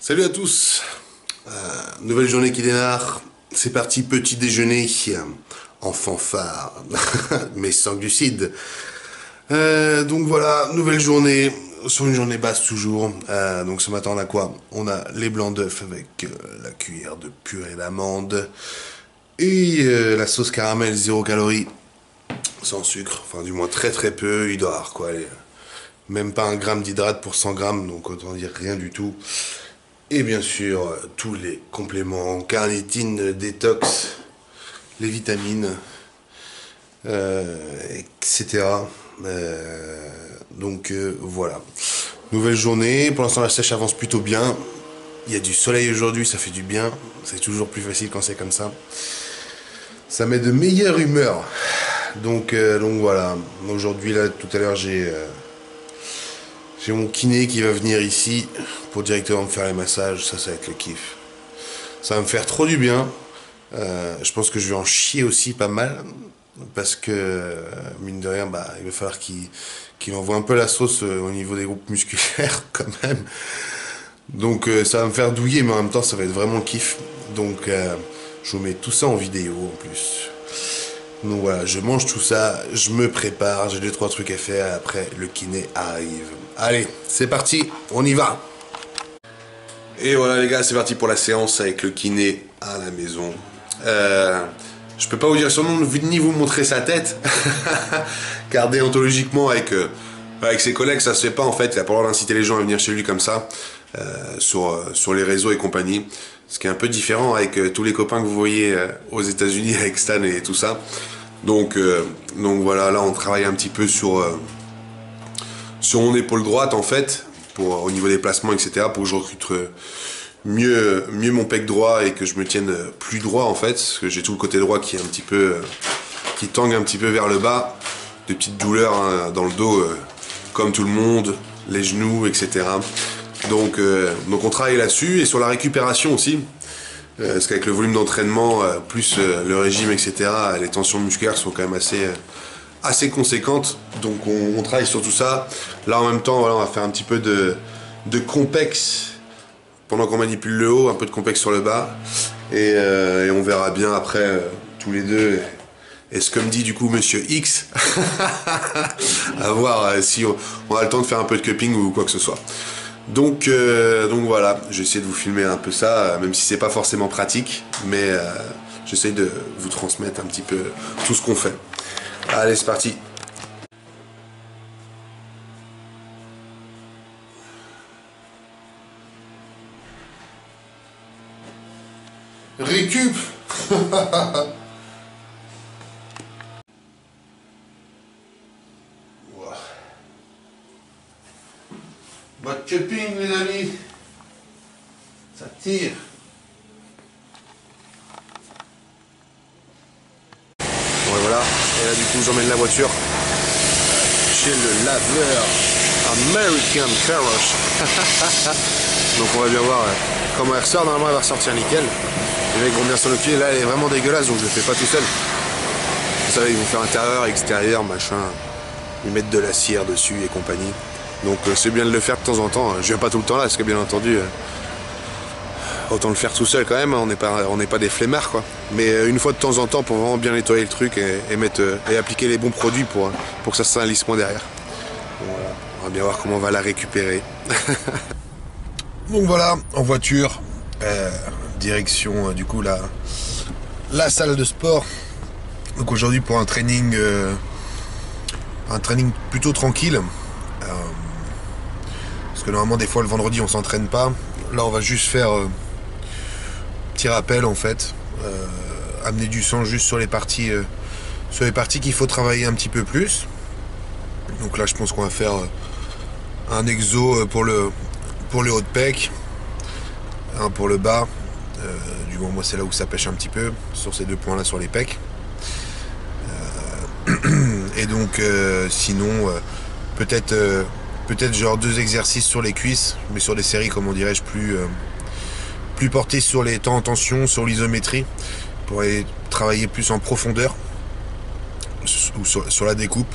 Salut à tous, nouvelle journée qui démarre, c'est parti, petit déjeuner en fanfare, mais sans glucides. Donc voilà, nouvelle journée, sur une journée basse toujours. Donc ce matin on a quoi? On a les blancs d'œufs avec la cuillère de purée d'amande et la sauce caramel 0 calories, sans sucre, enfin du moins très très peu, il doit y avoir quoi, allez, même pas un gramme d'hydrate pour 100 grammes, donc autant dire rien du tout. Et bien sûr, tous les compléments, carnitine, détox, les vitamines, etc. Donc voilà. Nouvelle journée, pour l'instant la sèche avance plutôt bien. Il y a du soleil aujourd'hui, ça fait du bien. C'est toujours plus facile quand c'est comme ça. Ça met de meilleure humeur. Donc voilà. Aujourd'hui, là, tout à l'heure, j'ai mon kiné qui va venir ici pour directement me faire les massages. Ça va être le kiff. Ça va me faire trop du bien. Je pense que je vais en chier aussi pas mal. Parce que, mine de rien, il va falloir qu'il envoie un peu la sauce au niveau des groupes musculaires quand même. Donc ça va me faire douiller, mais en même temps ça va être vraiment le kiff. Donc je vous mets tout ça en vidéo en plus. Donc voilà, je mange tout ça, je me prépare, j'ai 2-3 trucs à faire, après le kiné arrive. Allez, c'est parti, on y va. Et voilà les gars, c'est parti pour la séance avec le kiné à la maison. Je peux pas vous dire son nom ni vous montrer sa tête, car déontologiquement avec ses collègues ça se fait pas en fait. Il a pas le droit d'inciter les gens à venir chez lui comme ça sur les réseaux et compagnie. Ce qui est un peu différent avec tous les copains que vous voyez aux États-Unis avec Stan et tout ça. Donc voilà, là on travaille un petit peu sur mon épaule droite en fait, au niveau des placements etc. pour que je recrute mieux mon pec droit et que je me tienne plus droit en fait, parce que j'ai tout le côté droit qui est un petit peu qui tangue un petit peu vers le bas, des petites douleurs hein, dans le dos comme tout le monde, les genoux etc. Donc on travaille là-dessus et sur la récupération aussi, parce qu'avec le volume d'entraînement plus le régime etc, les tensions musculaires sont quand même assez conséquentes, donc on travaille sur tout ça. Là en même temps voilà, on va faire un petit peu de compex pendant qu'on manipule le haut, un peu de complexe sur le bas, et on verra bien après tous les deux. Et ce que me dit du coup Monsieur X, à voir si on a le temps de faire un peu de cupping ou quoi que ce soit. Donc voilà, j'essaie de vous filmer un peu ça, même si c'est pas forcément pratique, mais j'essaie de vous transmettre un petit peu tout ce qu'on fait. Allez, c'est parti. Récup. Votre cupping les amis, ça tire. Ouais voilà, et là du coup j'emmène la voiture chez le laveur American Car Wash. Donc on va bien voir comment elle ressort. Normalement elle va ressortir nickel. Les mecs vont bien s'en occuper. Là elle est vraiment dégueulasse donc je le fais pas tout seul. Vous savez, ils vont faire intérieur, extérieur, machin. Ils mettent de la cire dessus et compagnie. Donc c'est bien de le faire de temps en temps. Je viens pas tout le temps là parce que bien entendu autant le faire tout seul quand même. On n'est pas des flemmards quoi. Mais une fois de temps en temps pour vraiment bien nettoyer le truc et appliquer les bons produits pour que ça se salisse moins derrière. Donc, voilà. On va bien voir comment on va la récupérer. Donc voilà, en voiture, direction du coup la salle de sport. Donc aujourd'hui pour un training plutôt tranquille. Parce que normalement des fois le vendredi on s'entraîne pas. Là on va juste faire petit rappel en fait. Amener du sang juste sur les parties qu'il faut travailler un petit peu plus. Donc là je pense qu'on va faire un exo pour le haut de pec, un pour le bas. Du moins moi c'est là où ça pêche un petit peu, sur ces deux points là sur les pecs. Et donc sinon peut-être genre 2 exercices sur les cuisses, mais sur des séries comment dirais-je plus portées sur les temps en tension, sur l'isométrie, pour aller travailler plus en profondeur, ou sur la découpe,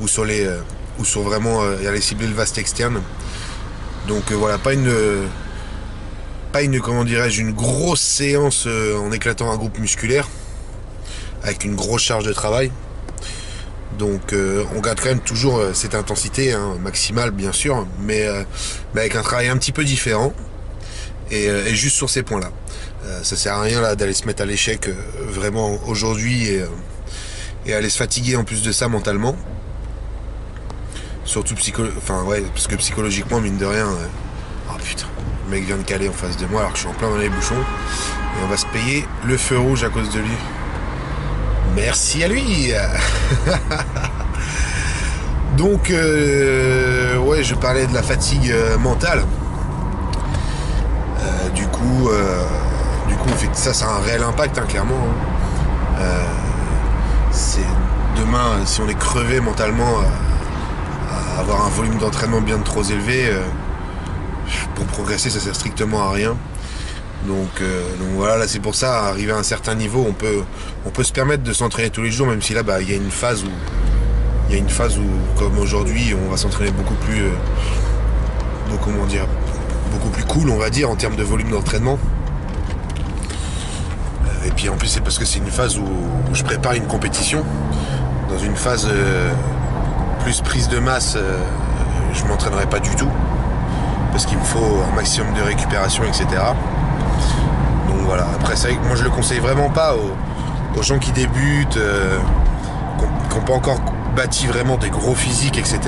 ou sur vraiment aller cibler le vaste externe. Donc voilà, pas une pas une, comment dirais-je, une grosse séance en éclatant un groupe musculaire avec une grosse charge de travail. Donc on garde quand même toujours cette intensité maximale bien sûr, mais avec un travail un petit peu différent et juste sur ces points là. Ça sert à rien là d'aller se mettre à l'échec vraiment aujourd'hui et aller se fatiguer en plus de ça mentalement. Surtout parce que psychologiquement, mine de rien, oh putain, le mec vient de caler en face de moi alors que je suis en plein dans les bouchons. Et on va se payer le feu rouge à cause de lui. Merci à lui. Donc, ouais, je parlais de la fatigue mentale. Du coup, ça a un réel impact, clairement. C'est demain, si on est crevé mentalement, avoir un volume d'entraînement bien trop élevé, pour progresser, ça sert strictement à rien. Donc voilà, là c'est pour ça, arrivé à un certain niveau, on peut se permettre de s'entraîner tous les jours, même si là, il y a une phase où, comme aujourd'hui, on va s'entraîner beaucoup plus cool, on va dire, en termes de volume d'entraînement. Et puis en plus, c'est parce que c'est une phase où je prépare une compétition. Dans une phase plus prise de masse, je m'entraînerai pas du tout, parce qu'il me faut un maximum de récupération, etc. Donc voilà, après c'est vrai que moi je le conseille vraiment pas aux gens qui débutent, qui n'ont pas encore bâti vraiment des gros physiques, etc.,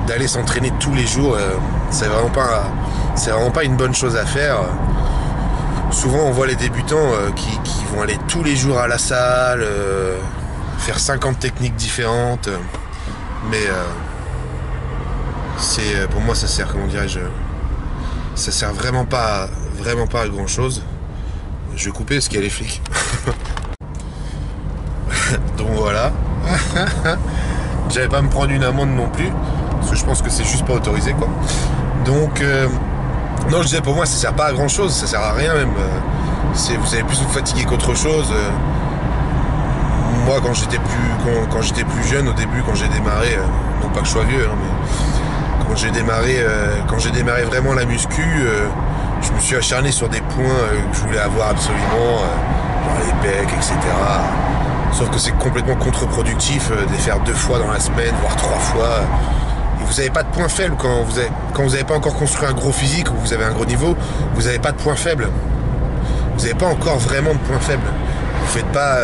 d'aller s'entraîner tous les jours. C'est vraiment pas une bonne chose à faire. Souvent on voit les débutants qui vont aller tous les jours à la salle, faire 50 techniques différentes, mais pour moi ça sert, ça sert vraiment pas à grand chose. Je vais couper parce qu'il y a les flics. Donc voilà. J'allais pas me prendre une amende non plus, parce que je pense que c'est juste pas autorisé, quoi. Donc non, je disais, pour moi ça sert pas à grand chose, ça sert à rien même. Vous allez plus vous fatiguer qu'autre chose. Moi quand j'étais plus jeune, au début, quand j'ai démarré, non pas que je sois vieux, mais quand j'ai démarré vraiment la muscu, je me suis acharné sur des points que je voulais avoir absolument, genre les pecs, etc. Sauf que c'est complètement contre-productif de les faire 2 fois dans la semaine, voire 3 fois. Et vous n'avez pas de points faibles quand vous n'avez pas encore construit un gros physique ou vous avez un gros niveau, vous n'avez pas de points faibles. Vous n'avez pas encore vraiment de points faibles. Vous faites pas...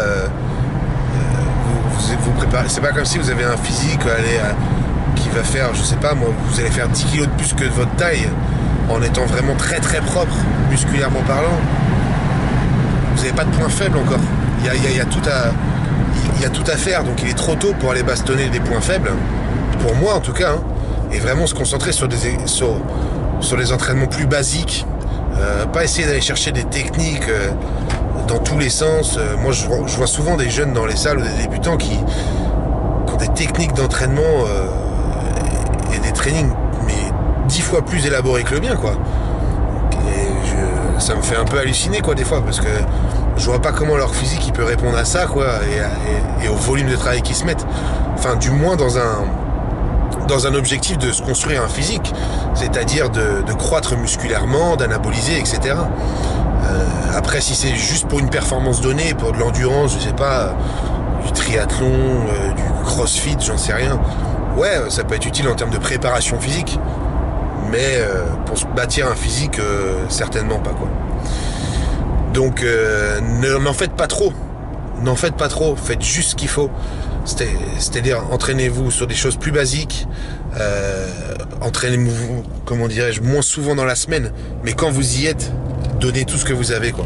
vous préparez. C'est pas comme si vous avez un physique qui va faire, je sais pas moi, vous allez faire 10 kilos de plus que votre taille en étant vraiment très très propre, musculairement parlant. Vous n'avez pas de points faibles encore. Il y a tout à faire, donc il est trop tôt pour aller bastonner des points faibles, pour moi en tout cas, et vraiment se concentrer sur les entraînements plus basiques, pas essayer d'aller chercher des techniques dans tous les sens. Moi je vois souvent des jeunes dans les salles ou des débutants qui ont des techniques d'entraînement et des trainings mais 10 fois plus élaborés que le mien, quoi. Et ça me fait un peu halluciner, quoi, des fois, parce que je vois pas comment leur physique il peut répondre à ça, quoi, et au volume de travail qu'ils se mettent. Enfin, du moins dans un objectif de se construire un physique, c'est-à-dire de croître musculairement, d'anaboliser, etc. Après, si c'est juste pour une performance donnée, pour de l'endurance, je sais pas, du triathlon, du crossfit, j'en sais rien, ouais, ça peut être utile en termes de préparation physique, mais pour se bâtir un physique, certainement pas, quoi. Donc n'en faites pas trop. Faites juste ce qu'il faut. C'est-à-dire, entraînez-vous sur des choses plus basiques. Entraînez-vous, comment dirais-je, moins souvent dans la semaine. Mais quand vous y êtes, donnez tout ce que vous avez, quoi.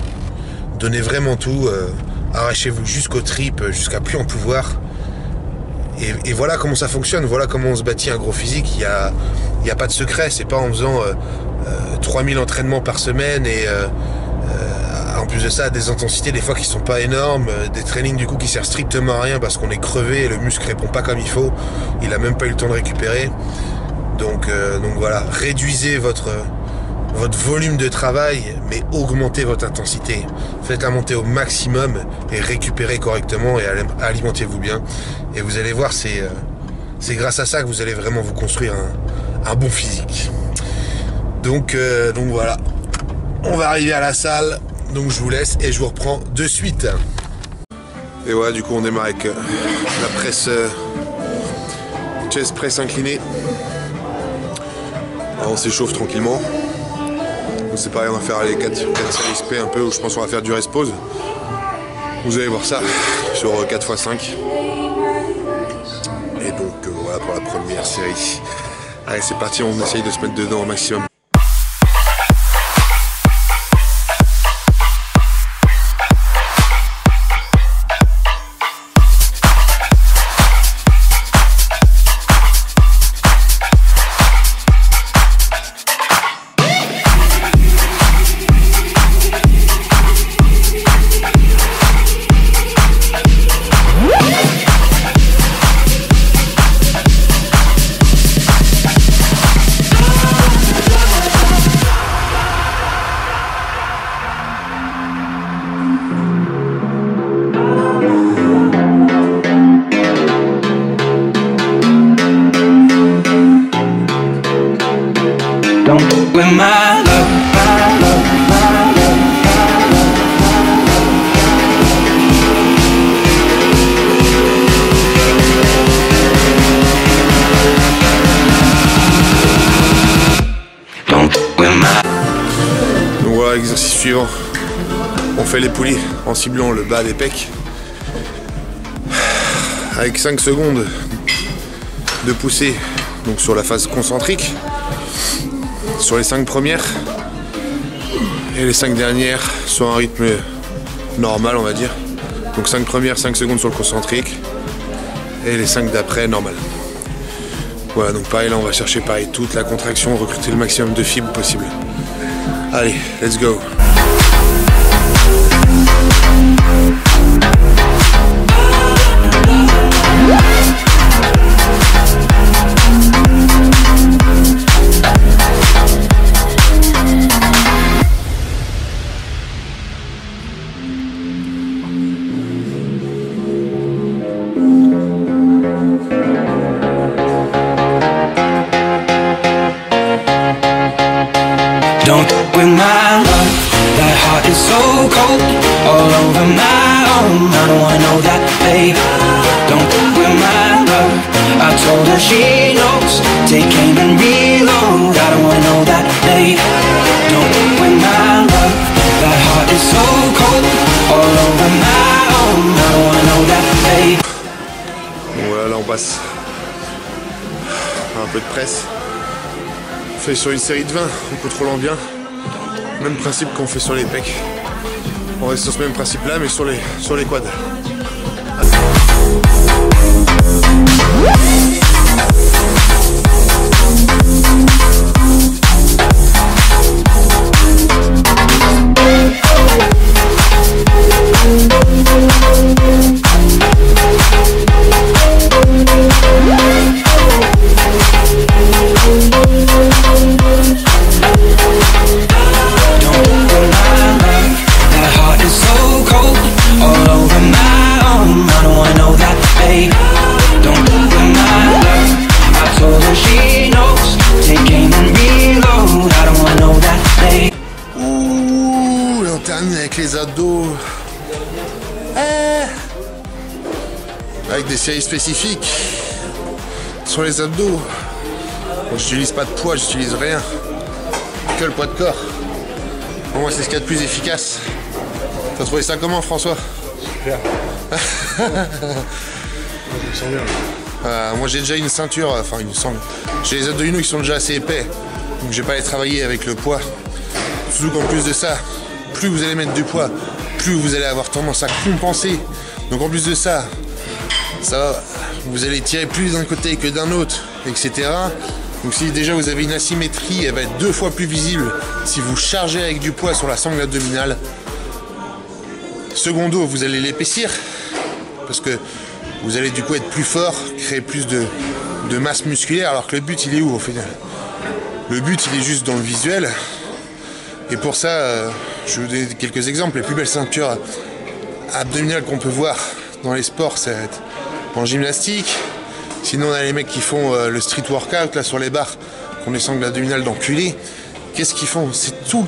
Donnez vraiment tout. Arrachez-vous jusqu'aux tripes, jusqu'à plus en pouvoir. Et voilà comment ça fonctionne. Voilà comment on se bâtit un gros physique. Il y a pas de secret. C'est pas en faisant 3000 entraînements par semaine et en plus de ça, des intensités des fois qui sont pas énormes, des trainings du coup qui servent strictement à rien parce qu'on est crevé et le muscle répond pas comme il faut, il a même pas eu le temps de récupérer. Donc voilà, réduisez votre volume de travail, mais augmentez votre intensité. Faites-la monter au maximum et récupérez correctement et alimentez-vous bien. Et vous allez voir, c'est grâce à ça que vous allez vraiment vous construire un bon physique. Donc voilà. On va arriver à la salle, donc je vous laisse et je vous reprends de suite. Et voilà, du coup on démarre avec la presse chest press inclinée. Alors, on s'échauffe tranquillement. Donc c'est pareil, on va faire les 4 séries SP un peu, où je pense qu'on va faire du rest pause. Vous allez voir ça sur 4x5. Et donc voilà pour la première série. Allez, c'est parti, on essaye de se mettre dedans au maximum. With my love, my love, my love, my love. Don't with my. Donc voilà, exercice suivant. On fait les poulies en ciblant le bas des pecs. Avec 5 secondes de poussée donc sur la phase concentrique. Sur les 5 premières et les 5 dernières sur un rythme normal, on va dire. Donc 5 premières, 5 secondes sur le concentrique et les 5 d'après normal. Voilà, donc pareil, là on va chercher pareil toute la contraction, recruter le maximum de fibres possible. Allez, let's go. Don't with my love, that heart is so cold, all over my own. I don't wanna know that, babe. Don't with my love, I told her she knows. Take aim and reload. I don't wanna know that, babe. Don't with my love, that heart is so cold, all over my own. I don't wanna know that, babe. Bon voilà, là on passe un peu de presse. On fait sur une série de 20 en contrôlant bien. Même principe qu'on fait sur les pecs. On reste sur ce même principe là mais sur les quads. Les abdos avec des séries spécifiques sur les abdos. Bon, j'utilise pas de poids, j'utilise rien, que le poids de corps. Bon, moi c'est ce qu'il y a de plus efficace. T'as trouvé ça comment, François? Super. Je me sens bien. Moi j'ai déjà une ceinture, enfin j'ai les abdominaux qui sont déjà assez épais, donc je vais pas les travailler avec le poids. Surtout qu'en plus de ça, plus vous allez mettre du poids, plus vous allez avoir tendance à compenser. Donc en plus de ça, vous allez tirer plus d'un côté que d'un autre, etc. Donc si déjà vous avez une asymétrie, elle va être 2 fois plus visible si vous chargez avec du poids sur la sangle abdominale. Secondo, vous allez l'épaissir, parce que vous allez du coup être plus fort, créer plus de masse musculaire, alors que le but il est où au final? Le but il est juste dans le visuel. Et pour ça, je vais vous donner quelques exemples. Les plus belles ceintures abdominales qu'on peut voir dans les sports, ça va être en gymnastique. Sinon, on a les mecs qui font le street workout là sur les barres, qui ont des sangles abdominales d'enculés. Qu'est-ce qu'ils font?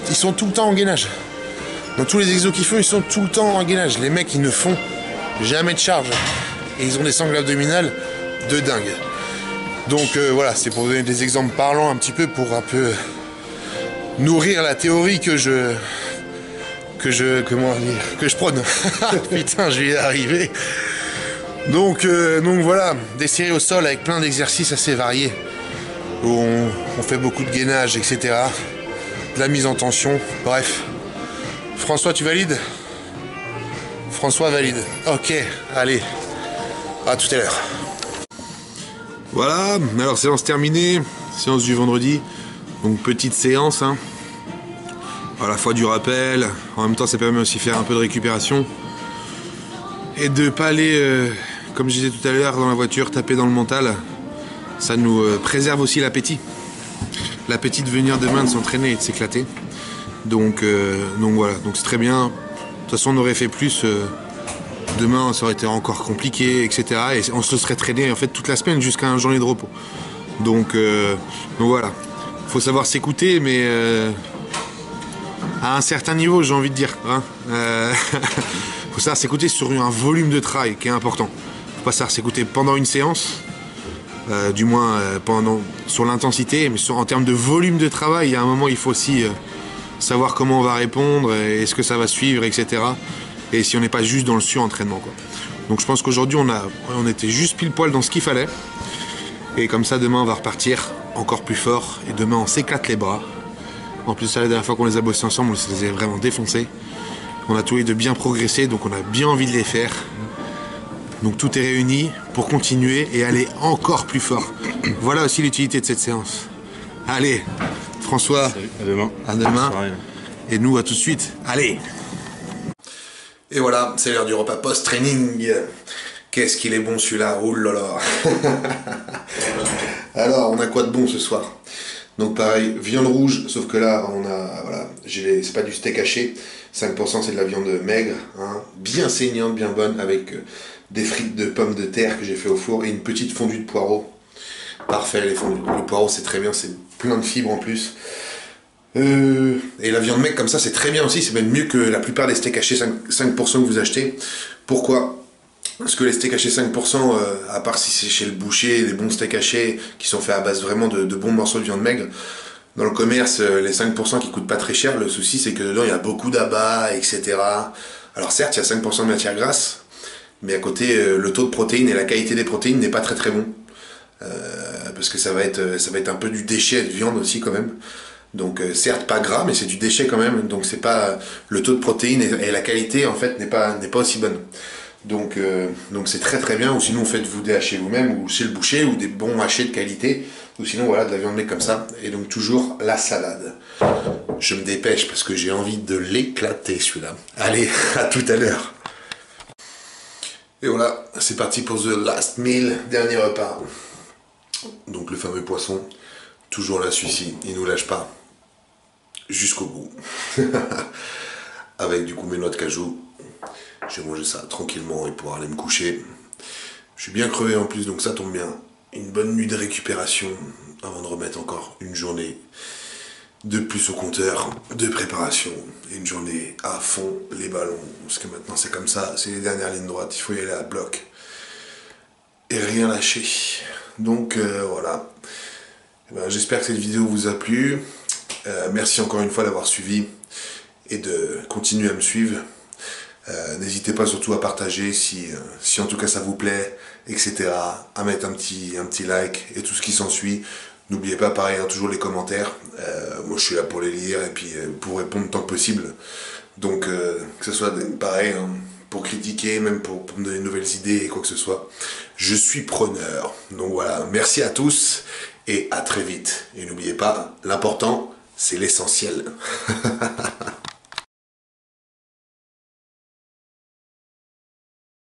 ils sont tout le temps en gainage. Dans tous les exos qu'ils font, ils sont tout le temps en gainage. Les mecs, ils ne font jamais de charge. Et ils ont des sangles abdominales de dingue. Donc voilà, c'est pour vous donner des exemples parlants un petit peu, pour un peu nourrir la théorie que je prône. Putain, je vais y arriver. Donc voilà, des séries au sol avec plein d'exercices assez variés, où on fait beaucoup de gainage, etc. De la mise en tension, bref. François, tu valides? François valide. Ok, allez, à tout à l'heure. Voilà, alors séance terminée, séance du vendredi, donc petite séance, hein. À la fois du rappel, en même temps ça permet aussi de faire un peu de récupération et de pas aller, comme je disais tout à l'heure, dans la voiture, taper dans le mental. Ça nous préserve aussi l'appétit. L'appétit de venir demain, de s'entraîner et de s'éclater. Donc voilà, donc c'est très bien. De toute façon on aurait fait plus, demain ça aurait été encore compliqué, etc. Et on se serait traîné en fait toute la semaine jusqu'à une journée de repos. Donc voilà, faut savoir s'écouter, mais à un certain niveau, j'ai envie de dire. Hein. Faut savoir s'écouter sur un volume de travail qui est important. Faut pas savoir s'écouter pendant une séance, du moins sur l'intensité, mais en termes de volume de travail, il y a un moment il faut aussi savoir comment on va répondre, est-ce que ça va suivre, etc. Et si on n'est pas juste dans le surentraînement, quoi. Donc je pense qu'aujourd'hui on était juste pile poil dans ce qu'il fallait. Et comme ça demain on va repartir encore plus fort. Et demain on s'éclate les bras. En plus la dernière fois qu'on les a bossés ensemble, on les a vraiment défoncés. On a tous les deux bien progressé, donc on a bien envie de les faire. Donc tout est réuni pour continuer et aller encore plus fort. Voilà aussi l'utilité de cette séance. Allez, François, salut, à demain. À demain. Et nous à tout de suite. Allez. Et voilà, c'est l'heure du repas post-training. Qu'est-ce qu'il est bon celui-là, oh là là. Alors, on a quoi de bon ce soir? Donc pareil, viande rouge, sauf que là, voilà, c'est pas du steak haché, 5% c'est de la viande maigre, hein, bien saignante, bien bonne, avec des frites de pommes de terre que j'ai fait au four, et une petite fondue de poireaux. Parfait, le poireau c'est très bien, c'est plein de fibres en plus. Et la viande maigre comme ça c'est très bien aussi, c'est même mieux que la plupart des steaks hachés 5% que vous achetez. Pourquoi? Parce que les steaks hachés 5%, à part si c'est chez le boucher, les bons steaks hachés qui sont faits à base vraiment de bons morceaux de viande maigre, dans le commerce, les 5% qui coûtent pas très cher, le souci c'est que dedans il y a beaucoup d'abats, etc. Alors certes, il y a 5% de matière grasse, mais à côté, le taux de protéines et la qualité des protéines n'est pas très très bon. Parce que ça va être un peu du déchet de viande aussi quand même. Donc certes pas gras, mais c'est du déchet quand même. Donc c'est pas le taux de protéines et la qualité en fait n'est pas aussi bonne. Donc c'est très très bien. Ou sinon faites-vous des hachés vous-même ou chez le boucher ou des bons hachés de qualité. Ou sinon voilà de la viande maigre comme ça. Et donc toujours la salade. Je me dépêche parce que j'ai envie de l'éclater celui-là. Allez, à tout à l'heure. Et voilà, c'est parti pour the last meal, dernier repas. Donc le fameux poisson, toujours là celui-ci, il nous lâche pas. Jusqu'au bout. Avec du coup mes noix de cajou. Je vais manger ça tranquillement et pouvoir aller me coucher. Je suis bien crevé en plus, donc ça tombe bien. Une bonne nuit de récupération avant de remettre encore une journée de plus au compteur, de préparation. Et une journée à fond les ballons. Parce que maintenant c'est comme ça, c'est les dernières lignes droites, il faut y aller à bloc. Et rien lâcher. Donc voilà. J'espère que cette vidéo vous a plu. Merci encore une fois d'avoir suivi et de continuer à me suivre. N'hésitez pas surtout à partager si en tout cas ça vous plaît, etc. À mettre un petit like et tout ce qui s'ensuit. N'oubliez pas, pareil, hein, toujours les commentaires. Moi je suis là pour les lire et puis pour répondre tant que possible. Donc que ce soit pareil, hein, pour critiquer, même pour me donner de nouvelles idées et quoi que ce soit. Je suis preneur. Donc voilà, merci à tous et à très vite. Et n'oubliez pas, l'important, c'est l'essentiel.